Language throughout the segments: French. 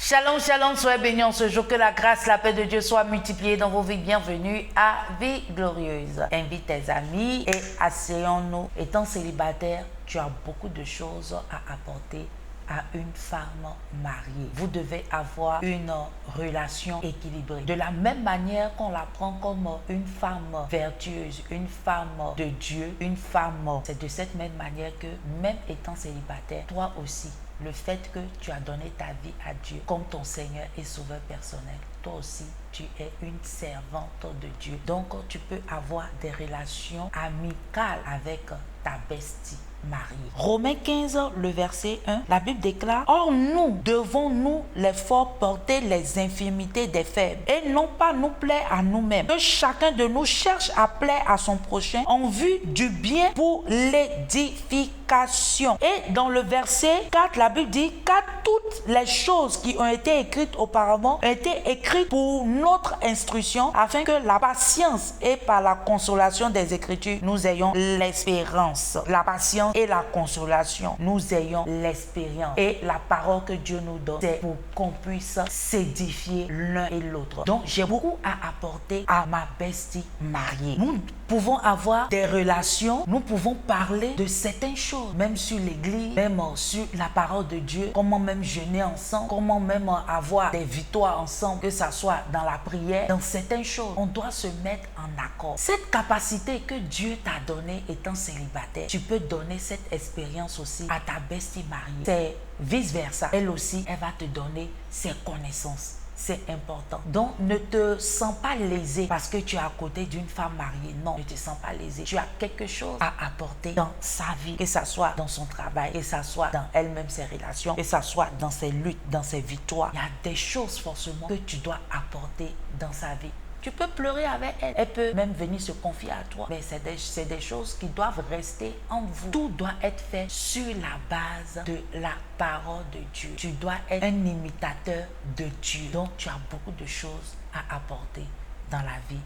Shalom, shalom, soyez bénis en ce jour, que la grâce, la paix de Dieu soit multipliée dans vos vies. Bienvenue à Vie Glorieuse. Invite tes amis et asseyons-nous. Étant célibataire, tu as beaucoup de choses à apporter à une femme mariée. Vous devez avoir une relation équilibrée. De la même manière qu'on la prend comme une femme vertueuse, une femme de Dieu, une femme, c'est de cette même manière que même étant célibataire, toi aussi, le fait que tu as donné ta vie à Dieu comme ton Seigneur et Sauveur personnel, toi aussi, tu es une servante de Dieu. Donc, tu peux avoir des relations amicales avec ta bestie mariée. Romains 15, le verset 1, la Bible déclare: Or nous devons, nous les forts, porter les infirmités des faibles et non pas nous plaire à nous-mêmes. Que chacun de nous cherche à plaire à son prochain en vue du bien pour l'édification. Et dans le verset 4, la Bible dit: Car toutes les choses qui ont été écrites auparavant ont été écrites pour notre instruction, afin que la patience et par la consolation des Écritures, nous ayons l'espérance. La patience et la consolation, nous ayons l'espérance. Et la parole que Dieu nous donne, c'est pour qu'on puisse s'édifier l'un et l'autre. Donc, j'ai beaucoup à apporter à ma bestie mariée. Nous pouvons avoir des relations, nous pouvons parler de certaines choses, même sur l'église, même sur la parole de Dieu, comment même jeûner ensemble, comment même avoir des victoires ensemble, que ça soit dans la prière, dans certaines choses. On doit se mettre en accord. Cette capacité que Dieu t'a donnée étant célibataire, tu peux donner cette expérience aussi à ta bestie mariée. C'est vice versa. Elle aussi, elle va te donner ses connaissances. C'est important. Donc, ne te sens pas lésé parce que tu es à côté d'une femme mariée. Non, ne te sens pas lésé. Tu as quelque chose à apporter dans sa vie, que ça soit dans son travail, que ça soit dans elle-même ses relations, que ça soit dans ses luttes, dans ses victoires. Il y a des choses forcément que tu dois apporter dans sa vie. Tu peux pleurer avec elle. Elle peut même venir se confier à toi. Mais c'est des choses qui doivent rester en vous. Tout doit être fait sur la base de la parole de Dieu. Tu dois être un imitateur de Dieu. Donc, tu as beaucoup de choses à apporter dans la vie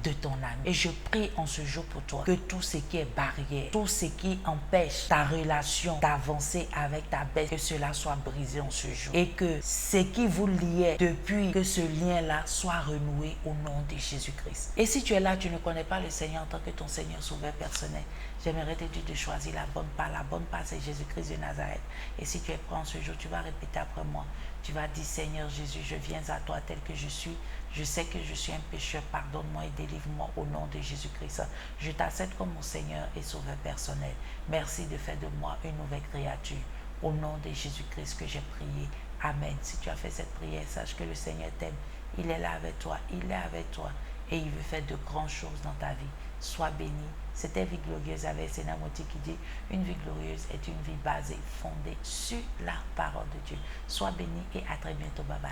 de ton ami. Et je prie en ce jour pour toi que tout ce qui est barrière, tout ce qui empêche ta relation d'avancer avec ta bête, que cela soit brisé en ce jour. Et que ce qui vous liait depuis, que ce lien-là soit renoué au nom de Jésus-Christ. Et si tu es là, tu ne connais pas le Seigneur en tant que ton Seigneur Sauveur personnel, j'aimerais te dire de choisir la bonne part. La bonne part, c'est Jésus-Christ de Nazareth. Et si tu es prêt en ce jour, tu vas répéter après moi. Tu vas dire: Seigneur Jésus, je viens à toi tel que je suis. Je sais que je suis un pécheur. Pardonne-moi et délivre-moi au nom de Jésus-Christ. Je t'accepte comme mon Seigneur et Sauveur personnel. Merci de faire de moi une nouvelle créature. Au nom de Jésus-Christ que j'ai prié. Amen. Si tu as fait cette prière, sache que le Seigneur t'aime. Il est là avec toi. Il est avec toi. Et il veut faire de grandes choses dans ta vie. Sois béni. C'était Vie Glorieuse avec Sénat Moti qui dit: une vie glorieuse est une vie basée, fondée sur la parole de Dieu. Sois béni et à très bientôt. Bye bye.